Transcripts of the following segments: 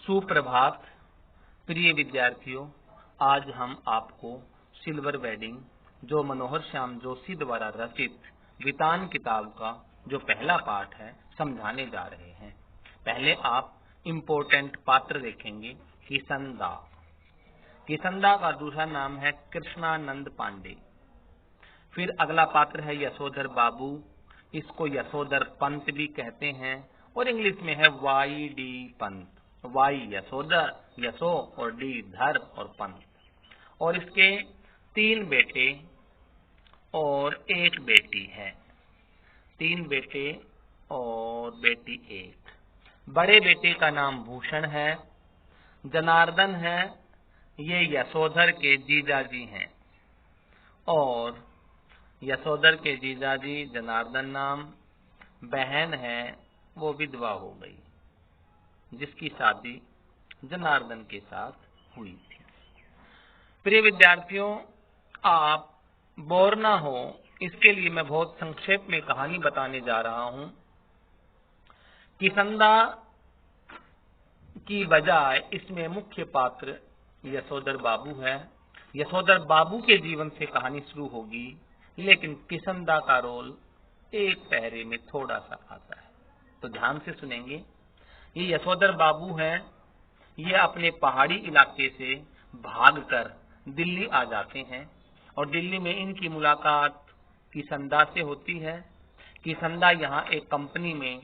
सुप्रभात प्रिय विद्यार्थियों, आज हम आपको सिल्वर वेडिंग जो मनोहर श्याम जोशी द्वारा रचित वितान किताब का जो पहला पाठ है समझाने जा रहे हैं। पहले आप इम्पोर्टेंट पात्र देखेंगे। किसंदा। किसंदा का दूसरा नाम है कृष्णानंद पांडे। फिर अगला पात्र है यशोधर बाबू, इसको यशोधर पंत भी कहते हैं और इंग्लिश में है Y D Pant. Y Yashodhar, Yasho और डी धर और पंत। और इसके 3 बेटे और 1 बेटी है। 3 बेटे और बेटी 1। बड़े बेटे का नाम भूषण है, जनार्दन है, ये यशोधर के जीजाजी हैं। और यशोधर के जीजाजी जनार्दन नाम, बहन है वो विधवा हो गई जिसकी शादी जनार्दन के साथ हुई थी। प्रिय विद्यार्थियों, आप बोर ना हो इसके लिए मैं बहुत संक्षेप में कहानी बताने जा रहा हूं। किसंदा की बजाय इसमें मुख्य पात्र यशोधर बाबू है। यशोधर बाबू के जीवन से कहानी शुरू होगी, लेकिन किसंदा का रोल एक पैरे में थोड़ा सा आता है, तो ध्यान से सुनेंगे। ये यशोधर बाबू हैं, ये अपने पहाड़ी इलाके से भागकर दिल्ली आ जाते हैं और दिल्ली में इनकी मुलाकात किसंदा से होती है। किसंदा यहाँ एक कंपनी में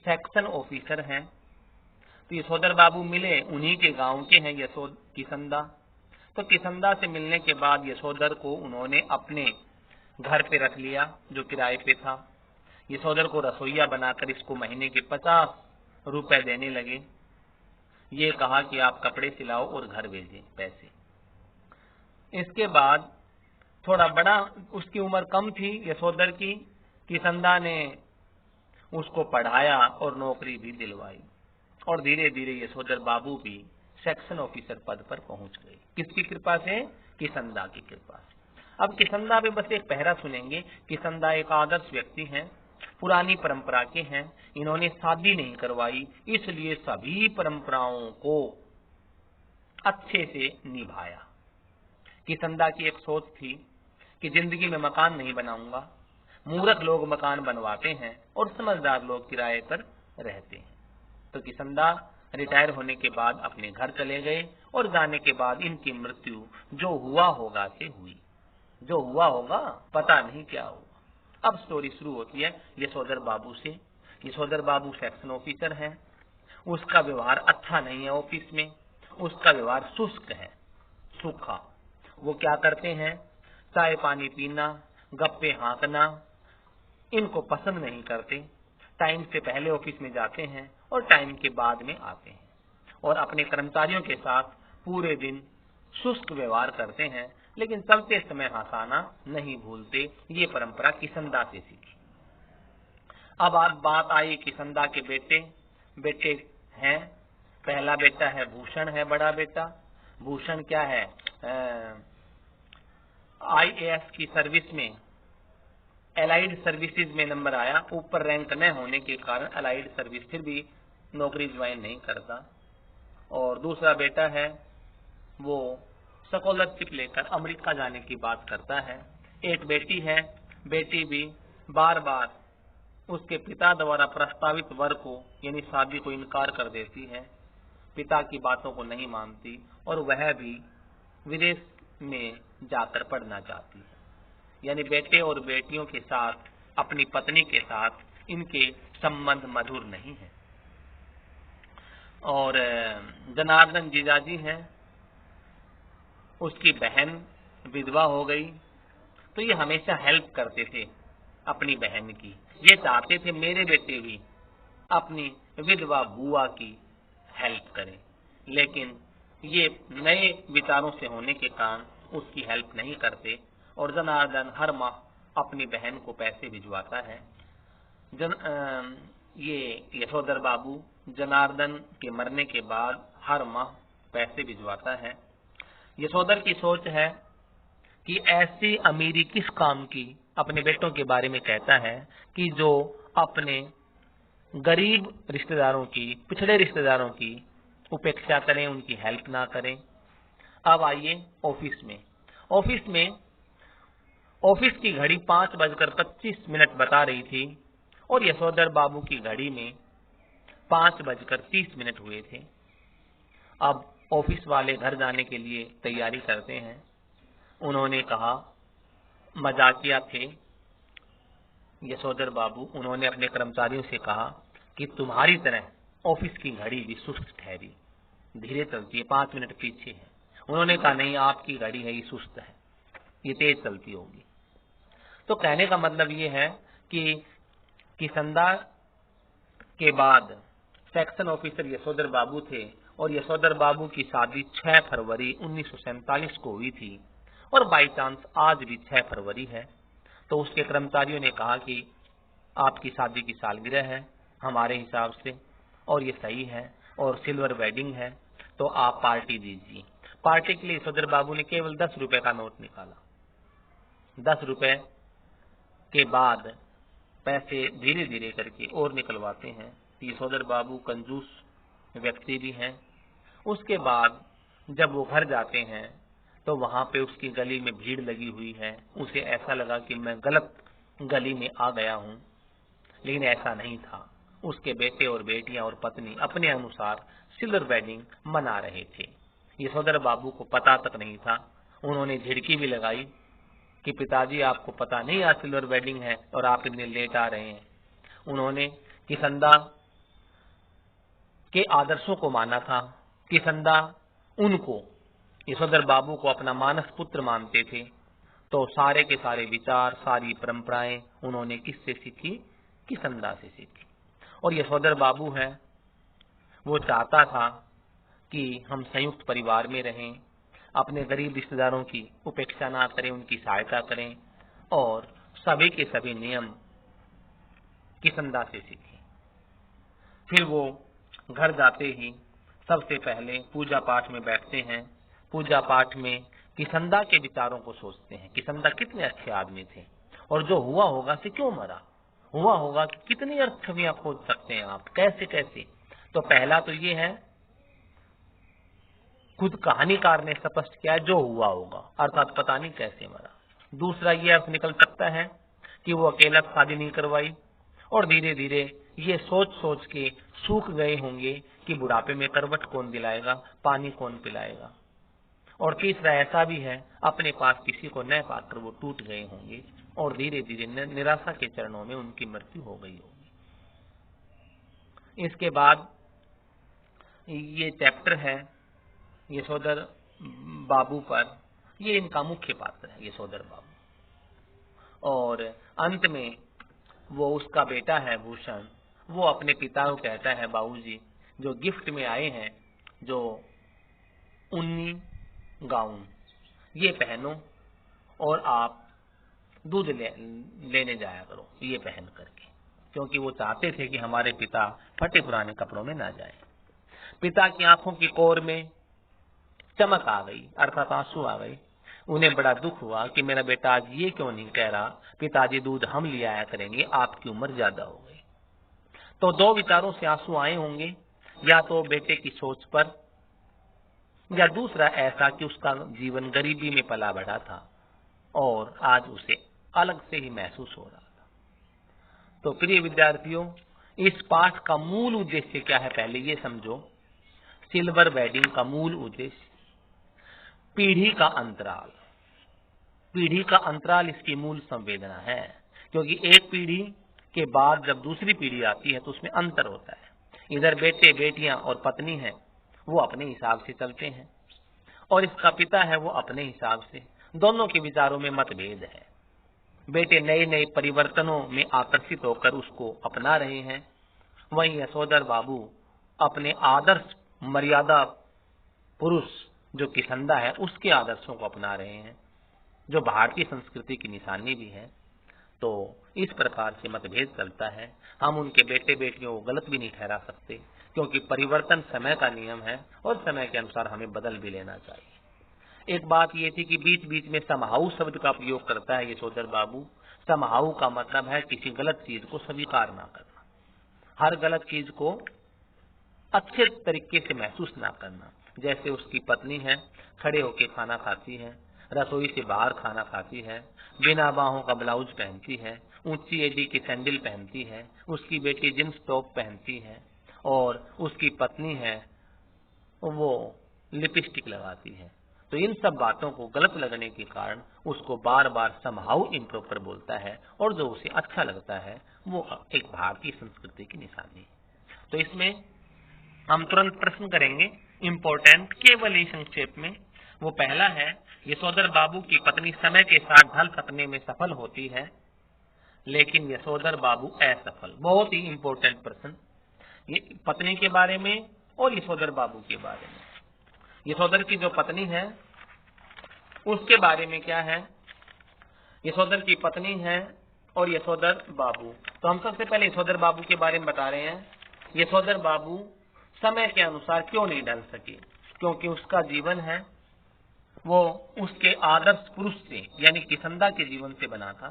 सेक्शन ऑफिसर हैं। तो यशोधर बाबू मिले, उन्हीं के गांव के हैं किसंदा। तो किसंदा से मिलने के बाद यशोधर को उन्होंने अपने घर पे रख लिया जो किराए पे था। यशोधर को रसोईया बनाकर इसको महीने के 50 रुपए देने लगे। ये कहा कि आप कपड़े सिलाओ और घर भेजें पैसे। इसके बाद थोड़ा बड़ा, उसकी उम्र कम थी यशोधर की, किसंदा ने उसको पढ़ाया और नौकरी भी दिलवाई और धीरे धीरे यशोधर बाबू भी सेक्शन ऑफिसर पद पर पहुंच गए। किसकी कृपा से? किसंदा की कृपा से। अब किसंदा पे बस एक पहरा सुनेंगे। किसंदा एक आदर्श व्यक्ति हैं, पुरानी परंपरा के हैं। इन्होंने शादी नहीं करवाई, इसलिए सभी परंपराओं को अच्छे से निभाया। किसंदा की एक सोच थी कि जिंदगी में मकान नहीं बनाऊंगा। मूर्ख लोग मकान बनवाते हैं और समझदार लोग किराए पर रहते हैं। तो किसंदा रिटायर होने के बाद अपने घर चले गए और जाने के बाद इनकी मृत्यु जो हुआ होगा से हुई। जो हुआ होगा पता नहीं क्या होगा। अब स्टोरी शुरू होती है यशोधर बाबू से। यशोधर बाबू सेक्शन ऑफिसर हैं, उसका व्यवहार अच्छा नहीं है ऑफिस में, उसका व्यवहार शुष्क है, सूखा। वो क्या करते हैं? चाय पानी पीना, गप्पे हाँकना इनको पसंद नहीं करते। टाइम से पहले ऑफिस में जाते हैं और टाइम के बाद में आते हैं और अपने कर्मचारियों के साथ पूरे दिन शुष्क व्यवहार करते हैं, लेकिन चलते समय हंसाना नहीं भूलते। ये परंपरा किसंदा से सीखी। अब बात आई किसंदा के बेटे हैं। पहला बेटा है भूषण, है बड़ा बेटा। भूषण क्या है? IAS की सर्विस में, एलाइड सर्विसेज में नंबर आया। ऊपर रैंक न होने के कारण एलाइड सर्विस फिर भी नौकरी ज्वाइन नहीं करता। और दूसरा बेटा है वो स्कॉलरशिप लेकर अमेरिका जाने की बात करता है। एक बेटी है, बेटी भी बार बार उसके पिता द्वारा प्रस्तावित वर को यानी शादी को इनकार कर देती है। पिता की बातों को नहीं मानती और वह भी विदेश में जाकर पढ़ना चाहती है। यानी बेटे और बेटियों के साथ, अपनी पत्नी के साथ इनके संबंध मधुर नहीं है। और जनार्दन जीजाजी हैं, उसकी बहन विधवा हो गई, तो ये हमेशा हेल्प करते थे अपनी बहन की। ये चाहते थे मेरे बेटे भी अपनी विधवा बुआ की हेल्प करें, लेकिन ये नए विचारों से होने के कारण उसकी हेल्प नहीं करते और जनार्दन हर माह अपनी बहन को पैसे भिजवाता है। ये यशोधर बाबू जनार्दन के मरने के बाद हर माह पैसे भिजवाता है। यशोधर की सोच है कि ऐसी अमीरी किस काम की, अपने बेटों के बारे में कहता है कि जो अपने गरीब रिश्तेदारों की, पिछड़े रिश्तेदारों की उपेक्षा करें, उनकी हेल्प ना करें। अब आइए ऑफिस में। ऑफिस की घड़ी 5:25 बता रही थी और यशोधर बाबू की घड़ी में 5:30 हुए थे। अब ऑफिस वाले घर जाने के लिए तैयारी करते हैं। उन्होंने कहा, मजाकिया थे यशोधर बाबू, उन्होंने अपने कर्मचारियों से कहा कि तुम्हारी तरह ऑफिस की घड़ी भी सुस्त ठहरी, धीरे चलती है, 5 मिनट पीछे है। उन्होंने कहा, नहीं, आपकी घड़ी है, ये सुस्त है, ये तेज चलती होगी। तो कहने का मतलब ये है कि किसंदा के बाद सेक्शन ऑफिसर यशोधर बाबू थे और यशोधर बाबू की शादी 6 फरवरी 1947 को हुई थी और बाई चांस आज भी 6 फरवरी है। तो उसके कर्मचारियों ने कहा कि आपकी शादी की सालगिरह है हमारे हिसाब से और ये सही है और सिल्वर वेडिंग है, तो आप पार्टी दीजिए। पार्टी के लिए यशोधर बाबू ने केवल 10 रुपए का नोट निकाला। 10 रुपए के बाद पैसे धीरे धीरे करके और निकलवाते हैं। यशोधर बाबू कंजूस व्यक्ति भी हैं। उसके बाद जब वो घर जाते हैं तो वहां पे उसकी गली में भीड़ लगी हुई है। उसे ऐसा लगा कि मैं गलत गली में आ गया हूं, लेकिन ऐसा नहीं था। उसके बेटे और बेटियां और पत्नी अपने अनुसार सिल्वर वेडिंग मना रहे थे। यशोधर बाबू को पता तक नहीं था। उन्होंने झिड़की भी लगाई कि पिताजी, आपको पता नहीं आज सिल्वर वेडिंग है और आप इतने लेट आ रहे हैं। उन्होंने किसंदा के आदर्शों को माना था। किसंदा उनको, यशोधर बाबू को अपना मानस पुत्र मानते थे। तो सारे के सारे विचार, सारी परंपराएं उन्होंने किससे सीखी? किसंदा से सीखी। और यशोधर बाबू है, वो चाहता था कि हम संयुक्त परिवार में रहें, अपने गरीब रिश्तेदारों की उपेक्षा ना करें, उनकी सहायता करें और सभी के सभी नियम किसंदा से सीखे। फिर वो घर जाते ही सबसे पहले पूजा पाठ में बैठते हैं। पूजा पाठ में किसंदा के विचारों को सोचते हैं। किसंदा कितने अच्छे आदमी थे और जो हुआ होगा से क्यों मरा, हुआ होगा कि कितनी अर्थ छवियां खोज सकते हैं आप, कैसे कैसे। तो पहला तो ये है, खुद कहानीकार ने स्पष्ट किया जो हुआ होगा, अर्थात पता नहीं कैसे मरा। दूसरा ये अर्थ निकल सकता है कि वो अकेला शादी नहीं करवाई और धीरे धीरे ये सोच सोच के सूख गए होंगे कि बुढ़ापे में करवट कौन दिलाएगा, पानी कौन पिलाएगा। और तीसरा ऐसा भी है, अपने पास किसी को न पाकर वो टूट गए होंगे और धीरे धीरे निराशा के चरणों में उनकी मृत्यु हो गई होगी। इसके बाद ये चैप्टर है यशोधर बाबू पर, ये इनका मुख्य पात्र है यशोधर बाबू। और अंत में वो उसका बेटा है भूषण, वो अपने पिता को कहता है, बाबूजी जो गिफ्ट में आए हैं, जो ऊनी गाउन ये पहनो और आप दूध लेने जाया करो ये पहन करके, क्योंकि वो चाहते थे कि हमारे पिता फटे पुराने कपड़ों में ना जाए। पिता की आंखों की कोर में चमक आ गई, अर्थात आंसू आ गए। उन्हें बड़ा दुख हुआ कि मेरा बेटा आज ये क्यों नहीं कह रहा, पिताजी दूध हम ले आया करेंगे, आपकी उम्र ज्यादा हो गई। तो दो विचारों से आंसू आए होंगे, या तो बेटे की सोच पर, या दूसरा ऐसा कि उसका जीवन गरीबी में पला बढ़ा था और आज उसे अलग से ही महसूस हो रहा था। तो प्रिय विद्यार्थियों, इस पाठ का मूल उद्देश्य क्या है पहले ये समझो। सिल्वर वेडिंग का मूल उद्देश्य पीढ़ी का अंतराल, पीढ़ी का अंतराल इसकी मूल संवेदना है, क्योंकि एक पीढ़ी के बाद जब दूसरी पीढ़ी आती है तो उसमें अंतर होता है। इधर बेटे बेटियां और पत्नी हैं, वो अपने हिसाब से चलते हैं और इसका पिता है वो अपने हिसाब से, दोनों के विचारों में मतभेद है। बेटे नए नए परिवर्तनों में आकर्षित होकर उसको अपना रहे हैं, वहीं यशोधर बाबू अपने आदर्श मर्यादा पुरुष जो किसंदा है उसके आदर्शों को अपना रहे हैं, जो भारतीय संस्कृति की निशानी भी है। तो इस प्रकार से मतभेद चलता है। हम उनके बेटे बेटियों को गलत भी नहीं ठहरा सकते, क्योंकि परिवर्तन समय का नियम है और समय के अनुसार हमें बदल भी लेना चाहिए। एक बात ये थी कि बीच बीच में समहाउ शब्द का प्रयोग करता है यशोधर बाबू। समहाउ का मतलब है किसी गलत चीज को स्वीकार ना करना, हर गलत चीज को अच्छे तरीके से महसूस ना करना। जैसे उसकी पत्नी है, खड़े होके खाना खाती है, रसोई से बाहर खाना खाती है, बिना बाहों का ब्लाउज पहनती है, ऊंची एड़ी की सैंडल पहनती है, उसकी बेटी जींस टॉप पहनती है और उसकी पत्नी है वो लिपस्टिक लगाती है। तो इन सब बातों को गलत लगने के कारण उसको बार बार समहाउ इम्प्रॉपर बोलता है और जो उसे अच्छा लगता है वो एक भारतीय संस्कृति की निशानी है। तो इसमें हम तुरंत प्रश्न करेंगे इम्पोर्टेंट, केवल ही संक्षेप में। वो पहला है, यशोधर बाबू की पत्नी समय के साथ ढल सकने में सफल होती है लेकिन यशोधर बाबू असफल। बहुत ही इम्पोर्टेंट प्रश्न, ये पत्नी के बारे में और यशोधर बाबू के बारे में। यशोधर की जो पत्नी है उसके बारे में क्या है, यशोधर की पत्नी है और यशोधर बाबू। तो हम सबसे पहले यशोधर बाबू के बारे में बता रहे हैं। यशोधर बाबू समय के अनुसार क्यों नहीं ढल सके, क्योंकि उसका जीवन है वो उसके आदर्श पुरुष से यानी किसंदा के जीवन से बना था।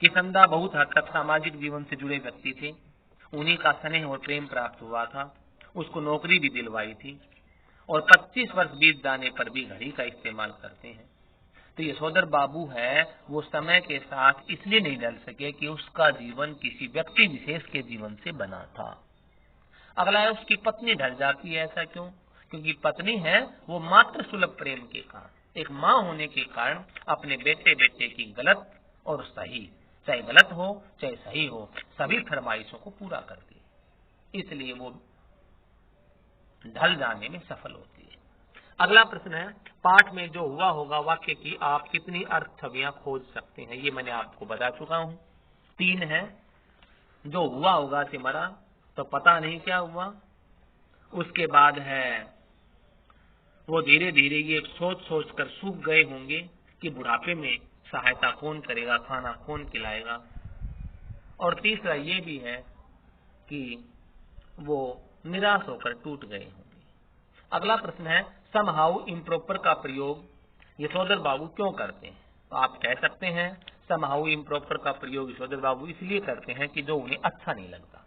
किसंदा बहुत हद तक सामाजिक जीवन से जुड़े व्यक्ति थे, उन्हीं का स्नेह और प्रेम प्राप्त हुआ था, उसको नौकरी भी दिलवाई थी और 25 वर्ष बीत जाने पर भी घड़ी का इस्तेमाल करते हैं। तो यशोधर बाबू है वो समय के साथ इसलिए नहीं ढल सके कि उसका जीवन किसी व्यक्ति विशेष के जीवन से बना था। अगला है, उसकी पत्नी ढल जाती है। ऐसा क्यों? क्योंकि पत्नी है वो मात्र सुलभ प्रेम के कारण, एक माँ होने के कारण अपने बेटे की गलत और सही, चाहे गलत हो चाहे सही हो, सभी फरमाइशों को पूरा करती है, इसलिए वो ढल जाने में सफल होती है। अगला प्रश्न है, पाठ में जो हुआ होगा वाक्य की आप कितनी अर्थ छवियां खोज सकते हैं? ये मैंने आपको बता चुका हूं। 3 है, जो हुआ होगा से मरा तो पता नहीं क्या हुआ। उसके बाद है, वो धीरे धीरे ये सोच सोच कर सूख गए होंगे कि बुढ़ापे में सहायता कौन करेगा, खाना कौन खिलाएगा। और तीसरा ये भी है कि वो निराश होकर टूट गए होंगे। अगला प्रश्न है, समहाउ इम्प्रॉपर का प्रयोग यशोधर बाबू क्यों करते हैं? तो आप कह सकते हैं समहाउ इम्प्रॉपर का प्रयोग यशोधर बाबू इसलिए करते हैं कि जो उन्हें अच्छा नहीं लगता।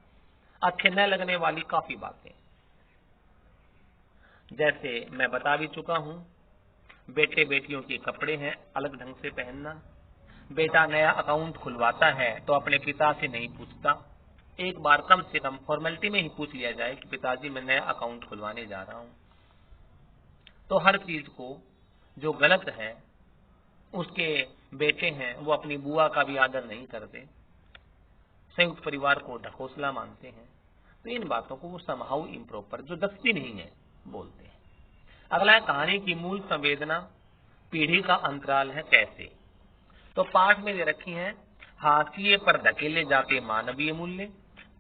अच्छे न लगने वाली काफी बातें, जैसे मैं बता भी चुका हूं, बेटे बेटियों के कपड़े हैं अलग ढंग से पहनना, बेटा नया अकाउंट खुलवाता है तो अपने पिता से नहीं पूछता, एक बार कम से कम फॉर्मेलिटी में ही पूछ लिया जाए कि पिताजी मैं नया अकाउंट खुलवाने जा रहा हूं। तो हर चीज को जो गलत है, उसके बेटे हैं वो अपनी बुआ का भी आदर नहीं करते, संयुक्त परिवार को ढकोसला मानते हैं। तो इन बातों को वो समहाउ इम्प्रॉपर, जो दस्ती नहीं है, बोलते हैं। अगला है, कहानी की मूल संवेदना पीढ़ी का अंतराल है कैसे? तो पाठ में दे रखी है, हाशिए पर धकेले जाते मानवीय मूल्य,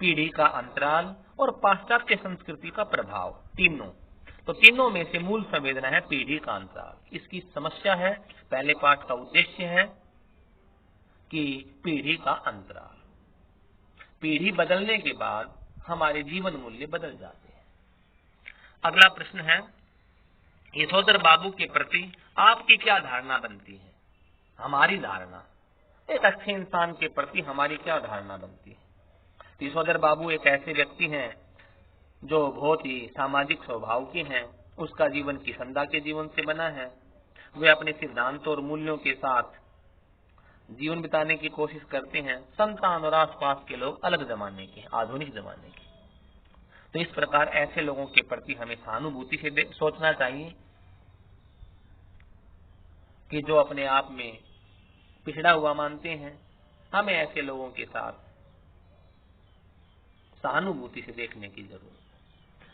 पीढ़ी का अंतराल और पाश्चात्य संस्कृति का प्रभाव, तीनों। तो तीनों में से मूल संवेदना है पीढ़ी का अंतराल। इसकी समस्या है, पहले पाठ का उद्देश्य है कि पीढ़ी का अंतराल, पीढ़ी बदलने के बाद हमारे जीवन मूल्य बदल जाते हैं। अगला प्रश्न है, यशोधर बाबू के प्रति आपकी क्या धारणा बनती है? हमारी धारणा, एक अच्छे इंसान के प्रति हमारी क्या धारणा बनती है? यशोधर बाबू एक ऐसे व्यक्ति हैं जो बहुत ही सामाजिक स्वभाव के हैं, उसका जीवन किसंदा के जीवन से बना है, वे अपने सिद्धांतों और मूल्यों के साथ जीवन बिताने की कोशिश करते हैं। संतान और आसपास के लोग अलग जमाने के, आधुनिक जमाने के। तो इस प्रकार ऐसे लोगों के प्रति हमें सहानुभूति से सोचना चाहिए कि जो अपने आप में पिछड़ा हुआ मानते हैं, हमें ऐसे लोगों के साथ सहानुभूति से देखने की जरूरत है।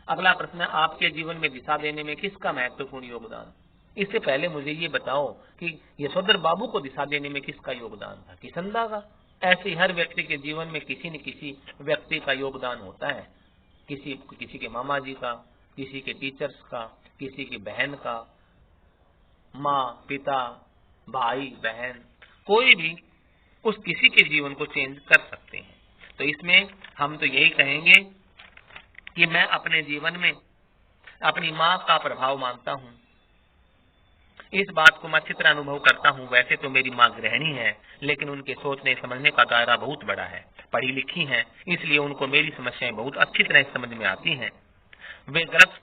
अगला प्रश्न है, आपके जीवन में दिशा देने में किसका महत्वपूर्ण योगदान? इससे पहले मुझे ये बताओ कि यशोधर बाबू को दिशा देने में किसका योगदान था? किसंदा का। ऐसे हर व्यक्ति के जीवन में किसी न किसी व्यक्ति का योगदान होता है, किसी के मामा जी का, किसी के टीचर्स का, किसी की बहन का, माँ पिता भाई बहन, कोई भी उस किसी के जीवन को चेंज कर सकते हैं। तो इसमें हम तो यही कहेंगे कि मैं अपने जीवन में अपनी माँ का प्रभाव मानता हूँ, इस बात को मैं अच्छी तरह अनुभव करता हूँ। वैसे तो मेरी माँ गृहिणी है, लेकिन उनके सोचने समझने का दायरा बहुत बड़ा है, पढ़ी लिखी हैं, इसलिए उनको मेरी समस्याएं बहुत अच्छी तरह समझ में आती हैं। वे गलत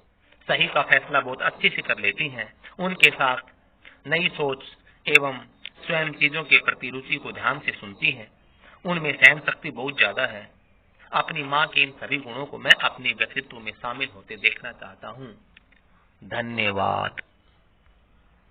सही का फैसला बहुत अच्छे से कर लेती हैं। उनके साथ नई सोच एवं स्वयं चीजों के प्रति रुचि को ध्यान से सुनती है। उनमें सहन शक्ति बहुत ज्यादा है। अपनी माँ के इन सभी गुणों को मैं अपने व्यक्तित्व में शामिल होते देखना चाहता हूँ। धन्यवाद।